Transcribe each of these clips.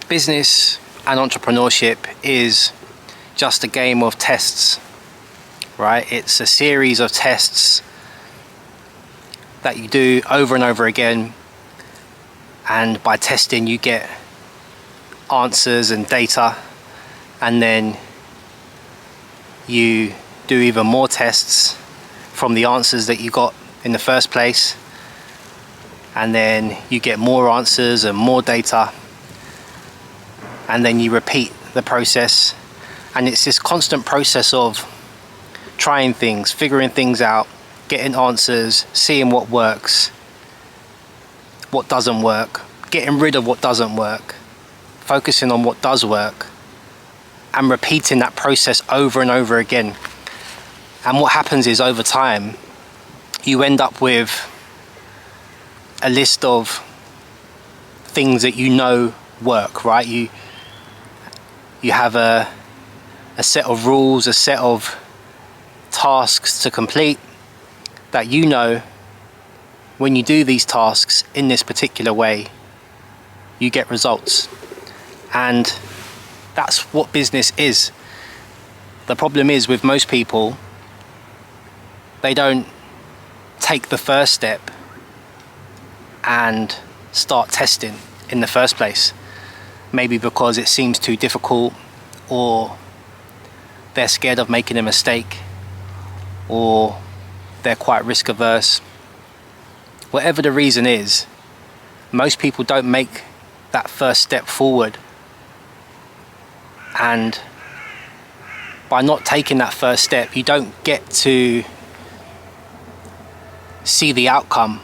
Business and entrepreneurship is just a game of tests, right? It's a series of tests that you do over and over again, and by testing you get answers and data, and then you do even more tests from the answers that you got in the first place, and then you get more answers and more data, and then you repeat the process. And it's this constant process of trying things, figuring things out, getting answers, seeing what works, what doesn't work, getting rid of what doesn't work, focusing on what does work, and repeating that process over and over again. And what happens is, over time, you end up with a list of things that you know work, right? You have a set of rules, a set of tasks to complete that you know when you do these tasks in this particular way, you get results. And that's what business is. The problem is, with most people, they don't take the first step and start testing in the first place. Maybe because it seems too difficult, or they're scared of making a mistake, or they're quite risk averse. Whatever the reason is, most people don't make that first step forward. And by not taking that first step, you don't get to see the outcome.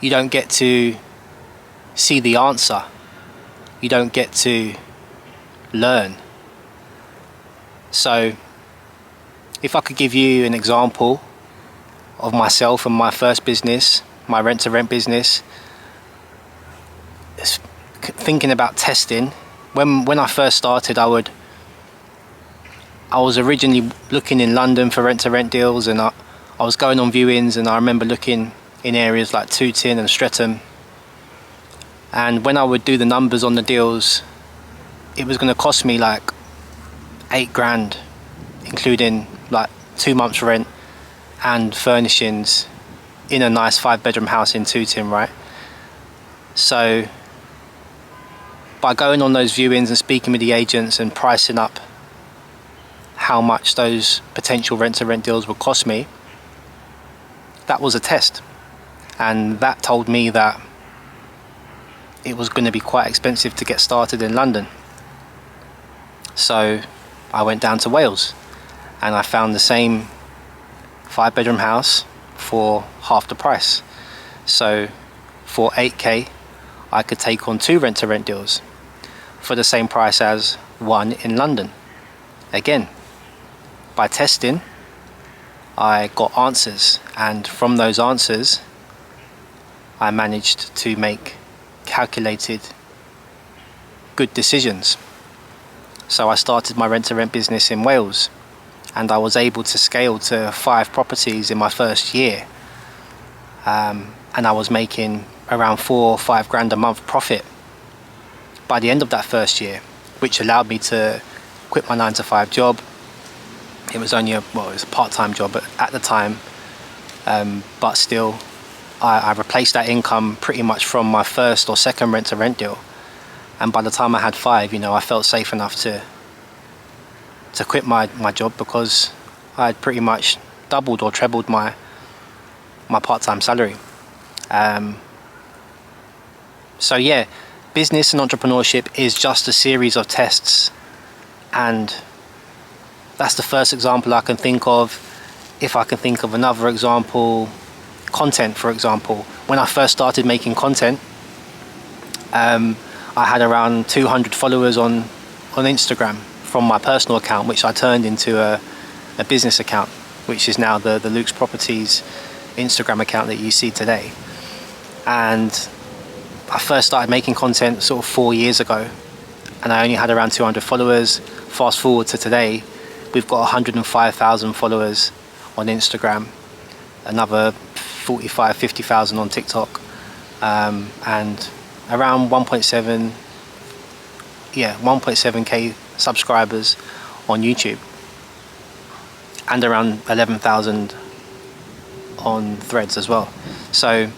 You don't get to see the answer. You don't get to learn. So if I could give you an example of myself and my first business, my rent-to-rent business, thinking about testing, when I first started, I was originally looking in London for rent-to-rent deals, and I was going on viewings, and I remember looking in areas like Tooting and Streatham. And when I would do the numbers on the deals, it was going to cost me like £8,000, including like 2 months rent and furnishings in a nice 5-bedroom house in Tooting, right? So by going on those viewings and speaking with the agents and pricing up how much those potential rent-to-rent deals would cost me, that was a test. And that told me that it was going to be quite expensive to get started in London. So I went down to Wales, and I found the same 5-bedroom house for half the price. So for 8k, I could take on 2 rent-to-rent deals for the same price as one in London. Again, by testing, I got answers, and from those answers, I managed to make calculated, good decisions. So I started my rent-to-rent business in Wales, and I was able to scale to 5 properties in my first year, and I was making around 4 or 5 grand a month profit by the end of that first year, which allowed me to quit my 9-to-5 job. It was only it was a part-time job at the time, but still I replaced that income pretty much from my first or second rent-to-rent deal. And by the time I had 5, I felt safe enough to quit my job, because I had pretty much doubled or trebled my part-time salary. So yeah, business and entrepreneurship is just a series of tests, and that's the first example I can think of. If I can think of another example, content, for example. When I first started making content, I had around 200 followers on Instagram from my personal account, which I turned into a business account, which is now the Luke's Properties Instagram account that you see today. And I first started making content sort of 4 years ago, and I only had around 200 followers. Fast forward to today, we've got 105,000 followers on Instagram, another 50,000 on TikTok, and around 1.7 1.7k subscribers on YouTube, and around 11,000 on Threads as well. So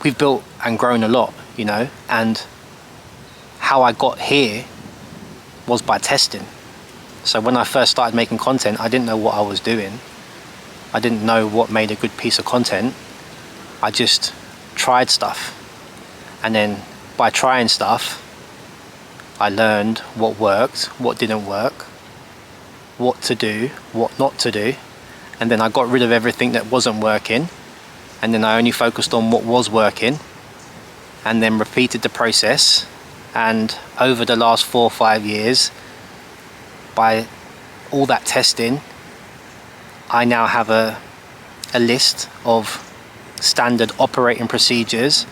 we've built and grown a lot, you know, and how I got here was by testing. So when I first started making content, I didn't know what I was doing. I didn't know what made a good piece of content. I just tried stuff. And then by trying stuff, I learned what worked, what didn't work, what to do, what not to do. And then I got rid of everything that wasn't working. And then I only focused on what was working, and then repeated the process. And over the last 4 or 5 years, by all that testing, I now have a list of standard operating procedures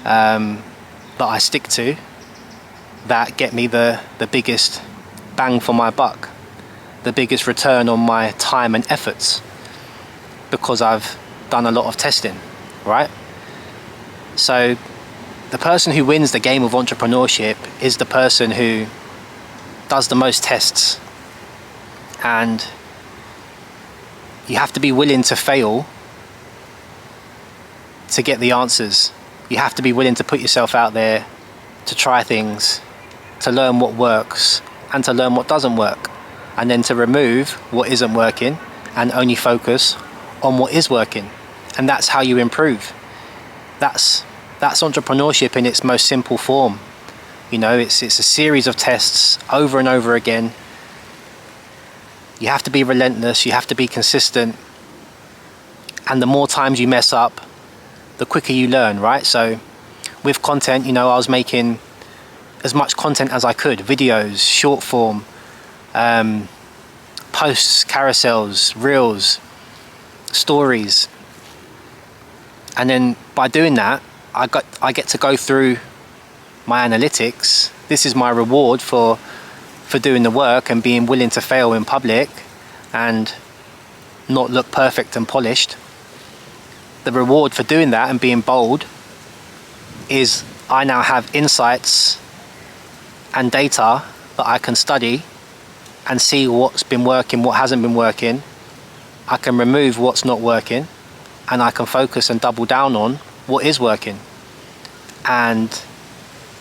that I stick to, that get me the biggest bang for my buck, the biggest return on my time and efforts, because I've done a lot of testing, right? So the person who wins the game of entrepreneurship is the person who does the most tests. And you have to be willing to fail to get the answers. You have to be willing to put yourself out there, to try things, to learn what works and to learn what doesn't work, and then to remove what isn't working and only focus on what is working. And that's how you improve. That's entrepreneurship in its most simple form. You know, it's a series of tests over and over again. You have to be relentless, you have to be consistent, and the more times you mess up, the quicker you learn, right? So with content, you know, I was making as much content as I could, videos, short form, posts, carousels, reels, stories. And then by doing that, I get to go through my analytics. This is my reward for doing the work and being willing to fail in public and not look perfect and polished. The reward for doing that and being bold is I now have insights and data that I can study and see what's been working, what hasn't been working. I can remove what's not working, and I can focus and double down on what is working. And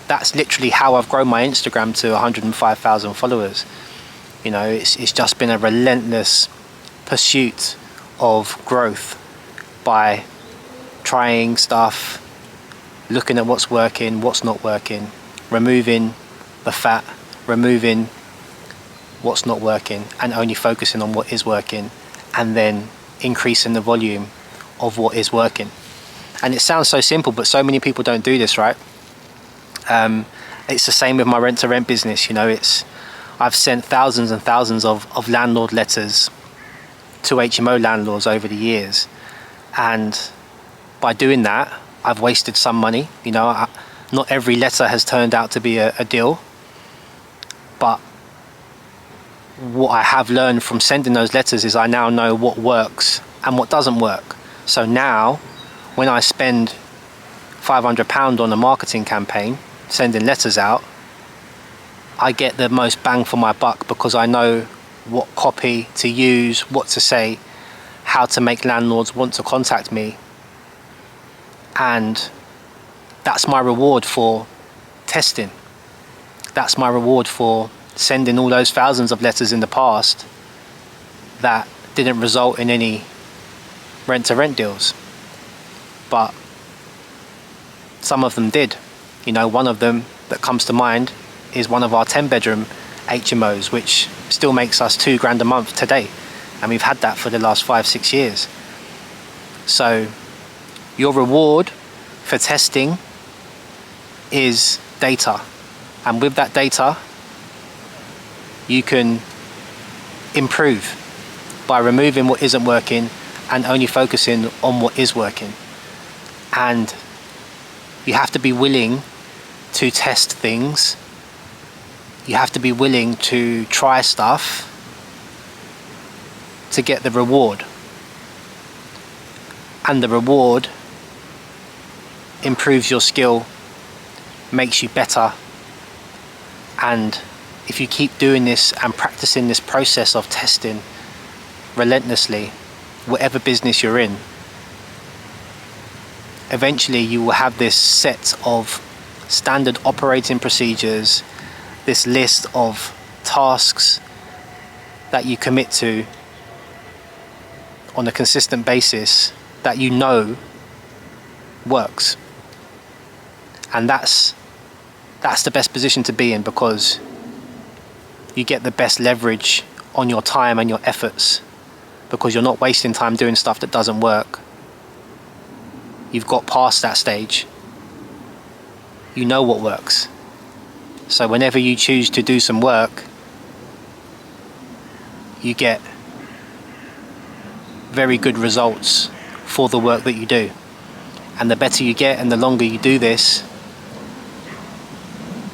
that's literally how I've grown my Instagram to 105,000 followers. You know, it's just been a relentless pursuit of growth by trying stuff, looking at what's working, what's not working, removing the fat, removing what's not working, and only focusing on what is working, and then increasing the volume of what is working. And it sounds so simple, but so many people don't do this, right? It's the same with my rent-to-rent business. You know, I've sent thousands and thousands of landlord letters to HMO landlords over the years, and by doing that, I've wasted some money. You know, not every letter has turned out to be a deal, but what I have learned from sending those letters is I now know what works and what doesn't work. So now, when I spend £500 on a marketing campaign, sending letters out, I get the most bang for my buck because I know what copy to use, what to say, how to make landlords want to contact me. And that's my reward for testing. That's my reward for sending all those thousands of letters in the past that didn't result in any rent-to-rent deals. But some of them did. You know, one of them that comes to mind is one of our 10-bedroom HMOs, which still makes us £2,000 a month today. And we've had that for the last 5-6 years. So your reward for testing is data. And with that data, you can improve by removing what isn't working and only focusing on what is working. And you have to be willing to test things. You have to be willing to try stuff to get the reward. And the reward improves your skill, makes you better, And if you keep doing this and practicing this process of testing relentlessly, whatever business you're in, eventually you will have this set of standard operating procedures, this list of tasks that you commit to on a consistent basis that you know works. And that's the best position to be in, because you get the best leverage on your time and your efforts, because you're not wasting time doing stuff that doesn't work. You've got past that stage. You know what works. So whenever you choose to do some work, you get very good results for the work that you do. And the better you get and the longer you do this,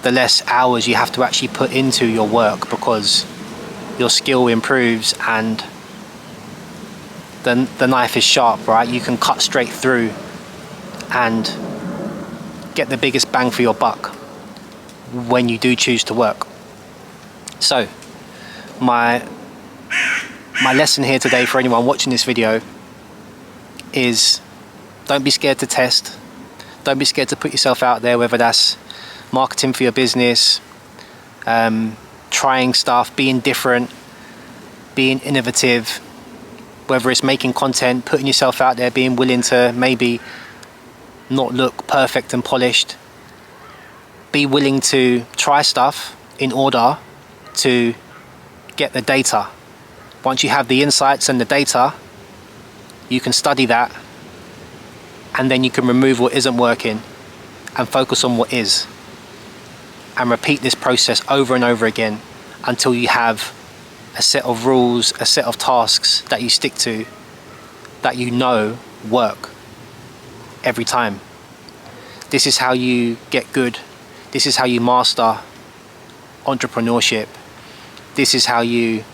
the less hours you have to actually put into your work, because your skill improves and the knife is sharp, right? You can cut straight through and get the biggest bang for your buck when you do choose to work. So my lesson here today for anyone watching this video is, don't be scared to test. Don't be scared to put yourself out there, whether that's marketing for your business, trying stuff, being different, being innovative, whether it's making content, putting yourself out there, being willing to maybe not look perfect and polished. Be willing to try stuff in order to get the data. Once you have the insights and the data, you can study that, and then you can remove what isn't working and focus on what is, and repeat this process over and over again until you have a set of rules, a set of tasks that you stick to, that you know work every time. This is how you get good. This is how you master entrepreneurship. This is how you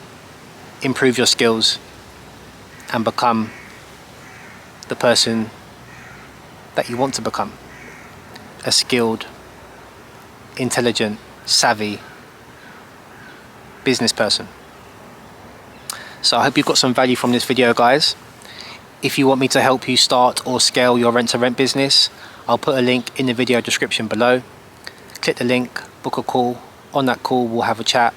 improve your skills and become the person that you want to become. A skilled, intelligent, savvy business person. So I hope you've got some value from this video, guys. If you want me to help you start or scale your rent-to-rent business, I'll put a link in the video description below. Click the link, book a call. On that call, we'll have a chat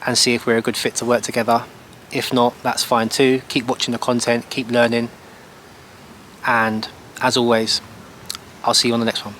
and see if we're a good fit to work together. If not, that's fine too. Keep watching the content, keep learning, and as always, I'll see you on the next one.